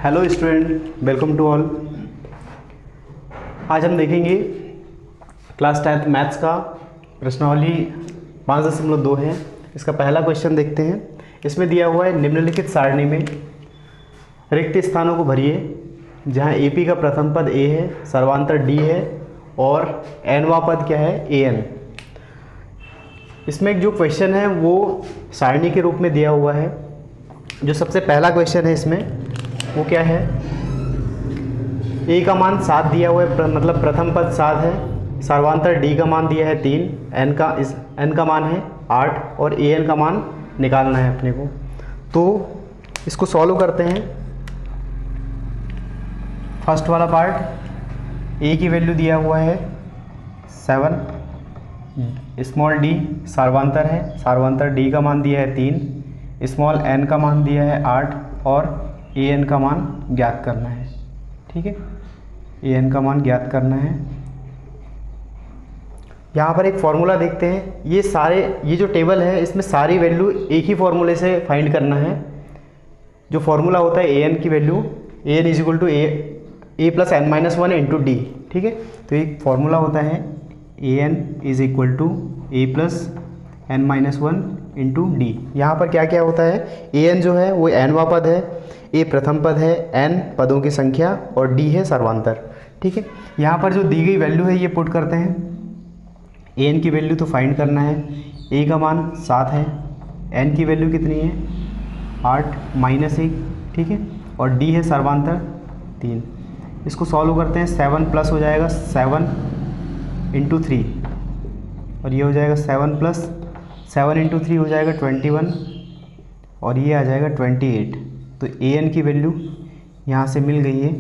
Hello student, welcome to all. आज हम देखेंगे क्लास 10th मैथ्स का प्रश्नावली 5.2 है। इसका पहला क्वेश्चन देखते हैं। इसमें दिया हुआ है निम्नलिखित सारणी में रिक्त स्थानों को भरिए जहां AP का प्रथम पद A है, सर्वांतर D है और nवां पद क्या है, AN। इसमें जो क्वेश्चन है वो सारणी के रूप में दिया हुआ है। जो सबसे पहला क्वेश्चन है इसमें वो क्या है, A का मान 7 दिया हुआ है, मतलब प्रथम पद 7 है, सर्वांतर D का मान दिया है 3, N का मान है 8 और AN का मान निकालना है अपने को। तो इसको सॉल्व करते हैं। फर्स्ट वाला पार्ट, A की वैल्यू दिया हुआ है 7, स्मॉल d सर्वांतर है, सर्वांतर D का मान दिया है 3, स्मॉल n का मान दिया है 8 और AN का मान ज्ञात करना है। ठीक है, AN का मान ज्ञात करना है। यहाँ पर एक फॉर्मूला देखते हैं। ये जो टेबल है इसमें सारी वैल्यू एक ही फॉर्मूले से फाइंड करना है। जो फॉर्मूला होता है AN की value, AN is equal to A plus n-1 into D। ठीक है, तो एक फॉर्मूला होता है AN is equal to A plus n-1 into D। यहाँ पर क्या क्या होता है, AN जो है वो nवां पद है, A प्रथम पद है, N पदों की संख्या और D है सर्वांतर। ठीक है, यहाँ पर जो दी गई वैल्यू है ये पुट करते हैं। AN की वैल्यू तो फाइंड करना है, A का मान 7 है, N की वैल्यू कितनी है 8 माइनस 1। ठीक है, और D है सर्वांतर 3। इसको सॉल्व करते हैं। 7 प्लस हो जाएगा 7 इंटू 3 और ये हो जाएगा 7 प्लस 7 इंटू 3 हो जाएगा 21 और ये आ जाएगा 28। तो AN की वैल्यू यहाँ से मिल गई है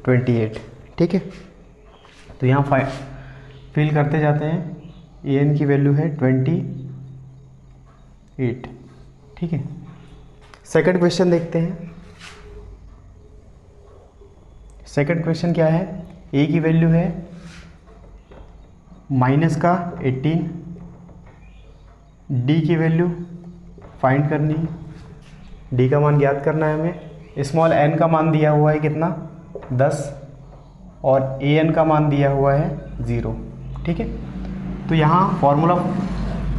28। ठीक है, तो यहाँ फिल करते जाते हैं। AN की वैल्यू है 28। ठीक है, सेकंड क्वेश्चन देखते हैं। सेकंड क्वेश्चन क्या है, A की वैल्यू है माइनस का 18, D की वैल्यू फाइंड करनी है, D का मान ज्ञात करना है हमें। स्मॉल n का मान दिया हुआ है कितना 10 और AN का मान दिया हुआ है 0। ठीक है, तो यहाँ फॉर्मूला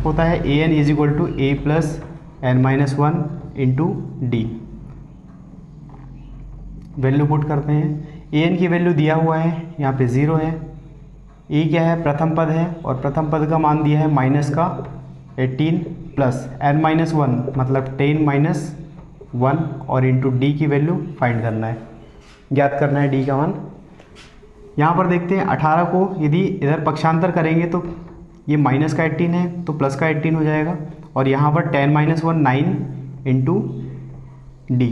होता है AN is equal to A plus n-1 into D। Value put करते हैं। AN की वैल्यू दिया हुआ है यहाँ पे 0 है, A क्या है प्रथम पद है और प्रथम पद का मान दिया है माइनस का 18 प्लस n-1 मतलब 10 माइनस 1 और इंटू D की वैल्यू फाइंड करना है, ज्ञात करना है D का मान। यहाँ पर देखते हैं 18 को यदि इधर पक्षांतर करेंगे तो ये माइनस का 18 है तो प्लस का 18 हो जाएगा और यहाँ पर 10 माइनस 1 9 इंटू D।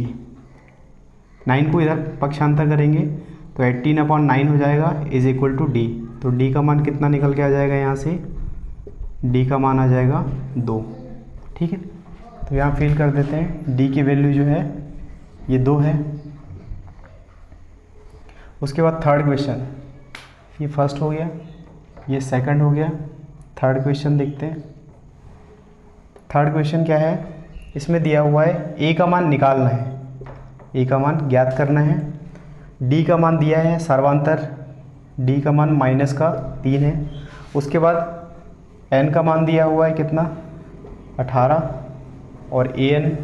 9 को इधर पक्षांतर करेंगे तो 18/9 हो जाएगा इज इक्वल टू D। तो D का मान कितना निकल के आ जाएगा, यहाँ से D का मान आ जाएगा 2। ठीक है, तो यहाँ फिल कर देते हैं। D की वैल्यू जो है ये 2 है। उसके बाद थर्ड क्वेश्चन, ये फर्स्ट हो गया, ये सेकंड हो गया। थर्ड क्वेश्चन देखते हैं। थर्ड क्वेश्चन क्या है, इसमें दिया हुआ है A का मान निकालना है, A का मान ज्ञात करना है। D का मान दिया है सर्वांतर, D का मान माइनस का 3 है। उसके बाद N का मान दिया हुआ है कितना 18 और AN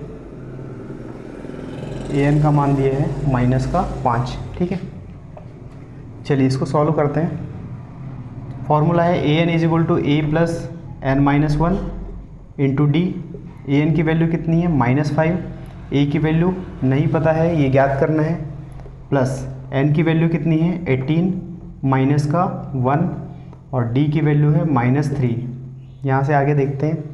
का मान दिया है माइनस का 5। ठीक है, चलिए इसको सॉल्व करते हैं। फॉर्मूला है AN is equal to A plus n-1 into D। AN की वैल्यू कितनी है -5, A की वैल्यू नहीं पता है, ये ज्ञात करना है, प्लस N की वैल्यू कितनी है 18 माइनस का 1 और D की वैल्यू है -3। यहाँ से आगे देखते हैं।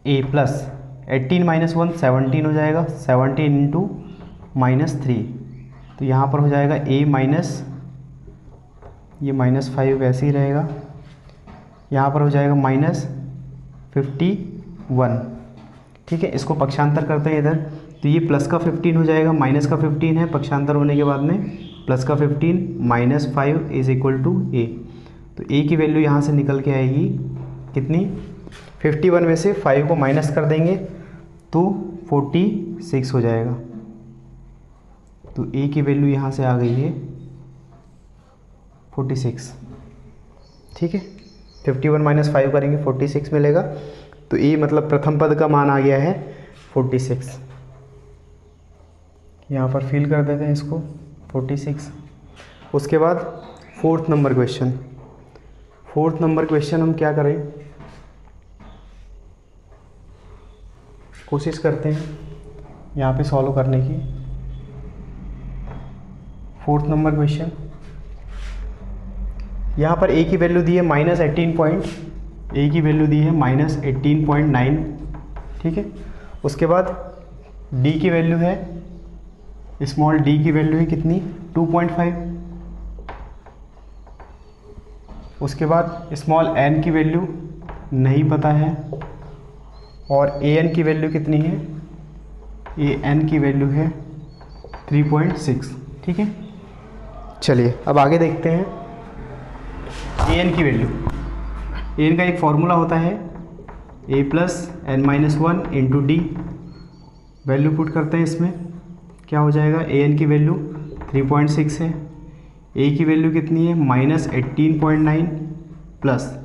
A प्लस 18 माइनस 1 17 हो जाएगा, 17 इंटू -3 तो यहाँ पर हो जाएगा A माइनस, ये -5 वैसे ही रहेगा, यहाँ पर हो जाएगा -51। ठीक है, इसको पक्षांतर करते हैं इधर तो ये प्लस का 15 हो जाएगा, माइनस का 15 है, पक्षांतर होने के बाद में प्लस का 15 -5 इज इक्वल टू A। तो A की वैल्यू यहाँ से निकल के आएगी कितनी, 51 में से 5 को माइनस कर देंगे तो 46 हो जाएगा। तो ए की वैल्यू यहाँ से आ गई है 46, ठीक है। 51 माइनस 5 करेंगे 46 मिलेगा। तो ए मतलब प्रथम पद का मान आ गया है 46। यहाँ पर फिल कर देते हैं इसको 46। उसके बाद फोर्थ नंबर क्वेश्चन हम क्या करें, कोशिश करते हैं यहाँ पे सॉल्व करने की। फोर्थ नंबर क्वेश्चन, यहाँ पर ए की वैल्यू दी है -18.9, ठीक है। उसके बाद डी की वैल्यू है, स्मॉल डी की वैल्यू है कितनी 2.5। उसके बाद स्मॉल एन की वैल्यू नहीं पता है, और ए एन की वैल्यू कितनी है, ए एन की वैल्यू है 3.6, ठीक है। चलिए अब आगे देखते हैं ए एन की वैल्यू। ए एन का एक फॉर्मूला होता है a + n-1 × d। Value put करते हैं इसमें, क्या हो जाएगा, ए एन की वैल्यू 3.6 है, ए की वैल्यू कितनी है -18.9 प्लस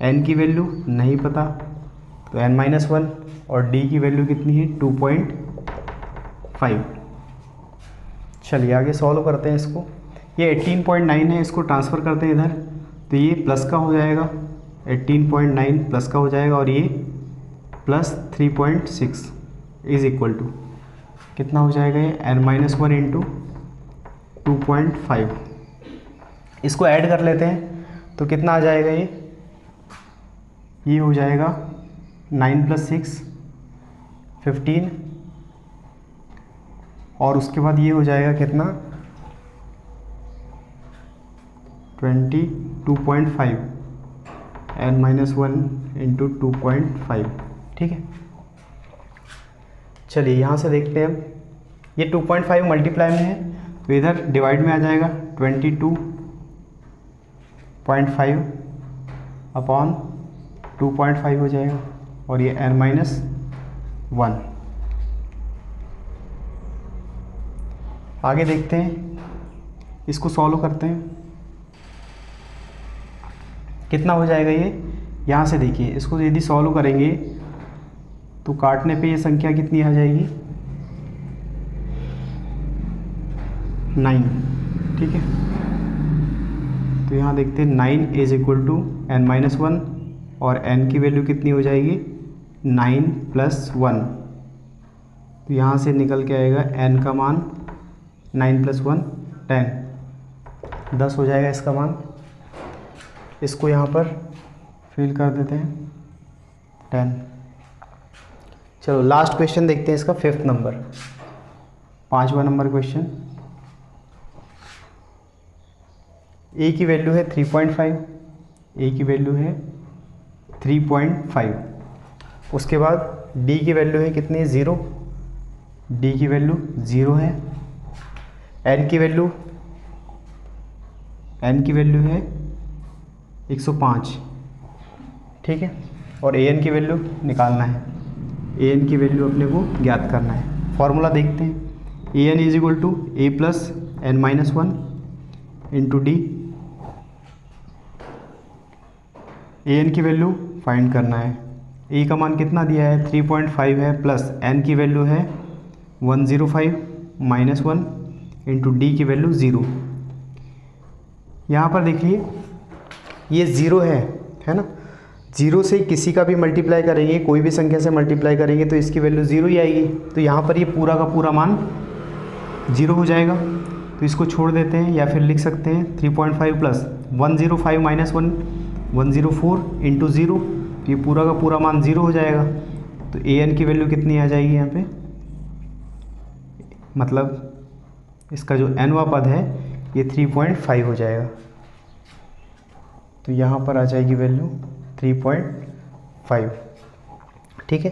एन की वैल्यू नहीं पता तो n-1, और डी की वैल्यू कितनी है 2.5। चलिए आगे सॉल्व करते हैं इसको। ये 18.9 है, इसको ट्रांसफ़र करते हैं इधर, तो ये प्लस का हो जाएगा, 18.9 प्लस का हो जाएगा, और ये +3.6 इज इक्वल टू कितना हो जाएगा, ये n-1 × 2.5। इसको ऐड कर लेते हैं तो कितना आ जाएगा, ये हो जाएगा 9 + 6 15, और उसके बाद ये हो जाएगा कितना 22.5, n-1 × 2.5, ठीक है। चलिए यहाँ से देखते हैं, ये 2.5 मल्टीप्लाई में है तो इधर डिवाइड में आ जाएगा, 22.5 अपॉन 2.5 हो जाएगा, और ये n-1। आगे देखते हैं, इसको सॉल्व करते हैं, कितना हो जाएगा ये। यहाँ से देखिए, इसको यदि सॉल्व करेंगे तो काटने पे ये संख्या कितनी आ जाएगी 9, ठीक है। तो यहाँ देखते हैं 9 = n-1, और n की वैल्यू कितनी हो जाएगी 9 + 1, तो यहाँ से निकल के आएगा n का मान 9 + 1 10 हो जाएगा इसका मान। इसको यहाँ पर फिल कर देते हैं 10। चलो लास्ट क्वेश्चन देखते हैं इसका, 5th नंबर, 5वां नंबर क्वेश्चन। ए की वैल्यू है 3.5, ए की वैल्यू है 3.5। उसके बाद डी की वैल्यू है कितनी 0, डी की वैल्यू 0 है, एन की वैल्यू है 105, ठीक है। और ए एन की वैल्यू निकालना है, ए एन की वैल्यू अपने को ज्ञात करना है। फॉर्मूला देखते हैं, A N = a + n-1 × d। A N की वैल्यू फाइंड करना है, ए का मान कितना दिया है 3.5 है, प्लस एन की वैल्यू है 105 - 1 × d की वैल्यू 0। यहाँ पर देखिए ये 0 है ना, 0 से किसी का भी मल्टीप्लाई करेंगे, कोई भी संख्या से मल्टीप्लाई करेंगे तो इसकी वैल्यू 0 ही आएगी। तो यहाँ पर ये पूरा का पूरा मान 0 हो जाएगा, तो इसको छोड़ देते हैं, या फिर लिख सकते हैं 3.5 + 105 - 1 104 × 0, ये पूरा का पूरा मान 0 हो जाएगा। तो ए एन की वैल्यू कितनी आ जाएगी यहाँ पे, मतलब इसका जो nवां पद है ये 3.5 हो जाएगा। तो यहाँ पर आ जाएगी वैल्यू 3.5, ठीक है।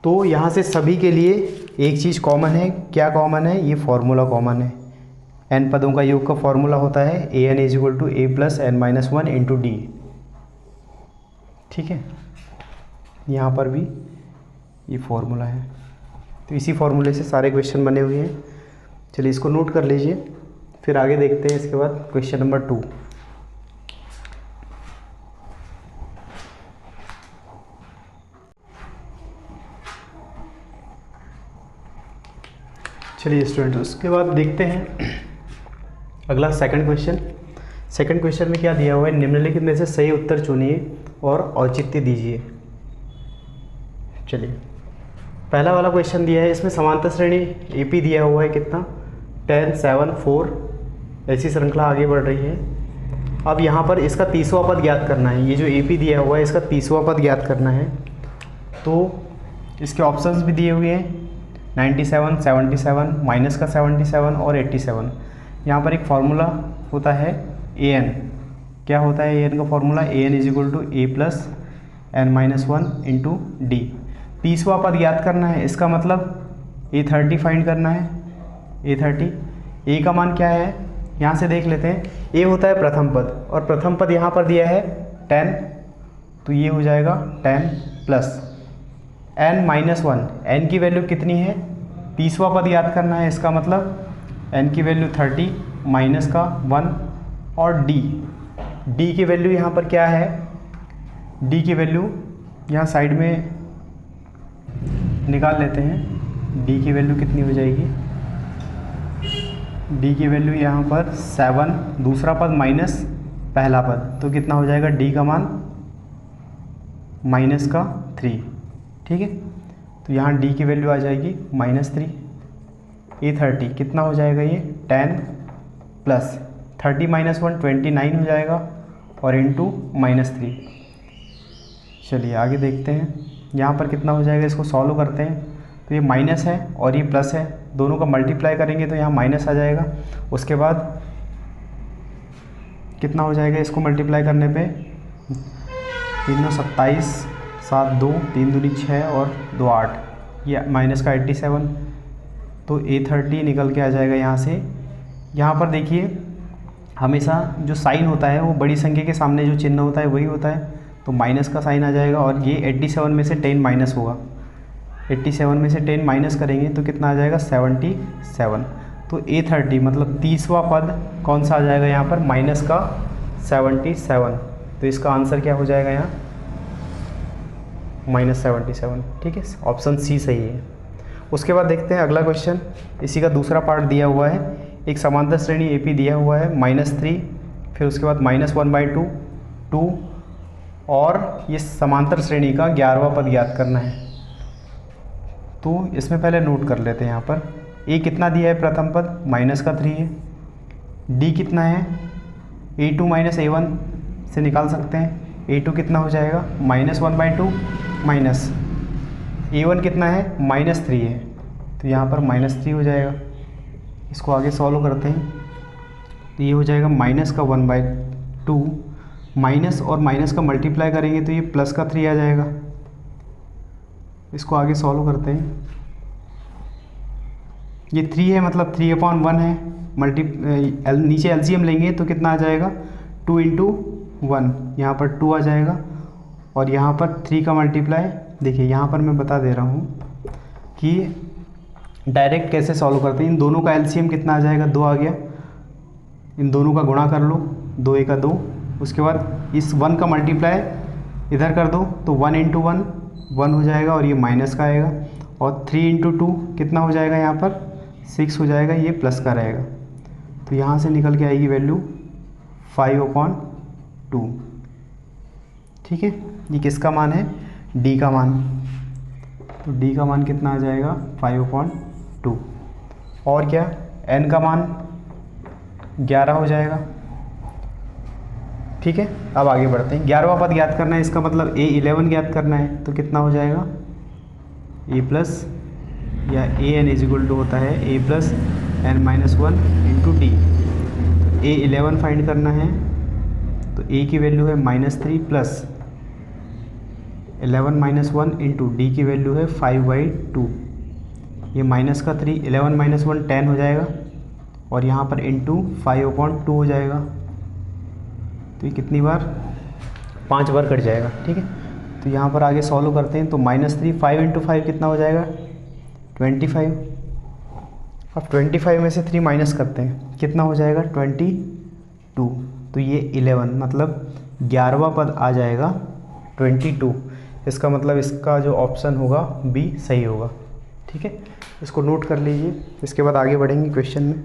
तो यहाँ से सभी के लिए एक चीज़ कॉमन है, क्या कॉमन है, ये फॉर्मूला कॉमन है। n पदों का योग का फॉर्मूला होता है an = a + n-1 × d, ठीक है। यहाँ पर भी ये फॉर्मूला है। तो इसी फॉर्मूले से सारे क्वेश्चन बने हुए हैं। चलिए इसको नोट कर लीजिए, फिर आगे देखते हैं इसके बाद क्वेश्चन नंबर 2। चलिए स्टूडेंट, उसके बाद देखते हैं अगला सेकंड क्वेश्चन। सेकंड क्वेश्चन में क्या दिया हुआ है, निम्नलिखित में से सही उत्तर चुनिए और औचित्य दीजिए। चलिए पहला वाला क्वेश्चन दिया है, इसमें समांतर श्रेणी एपी दिया हुआ है कितना 10 7 4, ऐसी श्रृंखला आगे बढ़ रही है। अब यहाँ पर इसका 30वां पद ज्ञात करना है। ये जो एपी दिया हुआ है इसका 30वां पद ज्ञात करना है। तो इसके ऑप्शंस भी दिए हुए हैं 97, 77, माइनस का 77 और 87। यहाँ पर एक फार्मूला होता है an। क्या होता है an का formula, an = a plus n-1 into D. 30वां पद याद करना है, इसका मतलब a30 फाइंड करना है। a30, a का मान क्या है यहाँ से देख लेते हैं। a होता है प्रथम पद और प्रथम पद यहाँ पर दिया है 10, तो ये हो जाएगा 10 प्लस n-1। n की वैल्यू कितनी है, 30वां पद याद करना है, इसका मतलब n की वैल्यू 30 माइनस का 1 और d की वैल्यू यहाँ पर क्या है, d की वैल्यू यहाँ साइड में निकाल लेते हैं। d की वैल्यू कितनी हो जाएगी, d की वैल्यू यहाँ पर 7, दूसरा पद माइनस पहला पद, तो कितना हो जाएगा d का मान माइनस का 3। ठीक है, तो यहाँ d की वैल्यू आ जाएगी -3। a30 कितना हो जाएगा, ये 10 प्लस 30 - 1 29 हो जाएगा और इंटू -3। चलिए आगे देखते हैं, यहाँ पर कितना हो जाएगा, इसको सॉल्व करते हैं। तो ये माइनस है और ये प्लस है, दोनों का मल्टीप्लाई करेंगे तो यहाँ माइनस आ जाएगा। उसके बाद कितना हो जाएगा, इसको मल्टीप्लाई करने पे 3 × 27, 7 2, 3 दूनी 6 और 2 8, ये माइनस का 87। तो a30 निकल के आ जाएगा यहाँ से। यहाँ पर देखिए हमेशा जो साइन होता है वो बड़ी संख्या के सामने जो चिन्ह होता है वही होता है, तो माइनस का साइन आ जाएगा और ये 87 में से 10 माइनस होगा। 87 में से 10 माइनस करेंगे तो कितना आ जाएगा, 77। तो a30 मतलब 30वां पद कौन सा आ जाएगा यहाँ पर, माइनस का 77। तो इसका आंसर क्या हो जाएगा यहाँ, -77। ठीक है, ऑप्शन सी सही है। उसके बाद देखते हैं अगला क्वेश्चन, इसी का दूसरा पार्ट दिया हुआ है। एक समांतर श्रेणी एपी दिया हुआ है -3, फिर उसके बाद -1/2 2, और ये समांतर श्रेणी का 11वां पद ज्ञात करना है। तो इसमें पहले नोट कर लेते हैं। यहाँ पर a कितना दिया है, प्रथम पद माइनस का 3 है। d कितना है, a2 - a1 से निकाल सकते हैं। a2 कितना हो जाएगा, -1/2 माइनस a1 कितना है, -3 है, तो यहाँ पर -3 हो जाएगा। इसको आगे सॉल्व करते हैं तो ये हो जाएगा माइनस का 1/2, माइनस और माइनस का मल्टीप्लाई करेंगे तो ये प्लस का 3 आ जाएगा। इसको आगे सॉल्व करते हैं, ये 3 है मतलब 3/1 है, नीचे एलसीएम लेंगे तो कितना आ जाएगा, 2 × 1, यहाँ पर 2 आ जाएगा और यहाँ पर 3 का मल्टीप्लाई। देखिए यहाँ पर मैं बता दे रहा हूँ कि डायरेक्ट कैसे सॉल्व करते हैं। इन दोनों का एलसीएम कितना आ जाएगा, 2 आ गया, इन दोनों का गुणा कर लो, 2 × 2, उसके बाद इस 1 का मल्टीप्लाई इधर कर दो तो 1 × 1 1 हो जाएगा और ये माइनस का आएगा, और 3 × 2 कितना हो जाएगा, यहाँ पर 6 हो जाएगा, ये प्लस का रहेगा। तो यहाँ से निकल के आएगी वैल्यू 5/2। ठीक है, ये किसका मान है, d का मान। तो d का मान कितना आ जाएगा, 5/2, और क्या, n का मान 11 हो जाएगा। ठीक है, अब आगे बढ़ते हैं। 11वां पद ज्ञात करना है, इसका मतलब a11 ज्ञात करना है, तो कितना हो जाएगा, a प्लस या an = होता है a + n-1 into D. a11 find करना है, तो a की वैल्यू है -3 प्लस 11 - 1 इंटू डी की वैल्यू है 5/2। ये माइनस का 3, 11 - 1 10 हो जाएगा और यहाँ पर इंटू 5/2 हो जाएगा। तो ये कितनी बार, 5 बार कट जाएगा। ठीक है, तो यहाँ पर आगे सॉल्व करते हैं तो -3 5 × 5 कितना हो जाएगा, 25। अब 25 में से 3 माइनस करते हैं, कितना हो जाएगा 22। तो ये 11 मतलब 11वां पद आ जाएगा 22। इसका मतलब इसका जो ऑप्शन होगा बी सही होगा। ठीक है, इसको नोट कर लीजिए। इसके बाद आगे बढ़ेंगे क्वेश्चन में।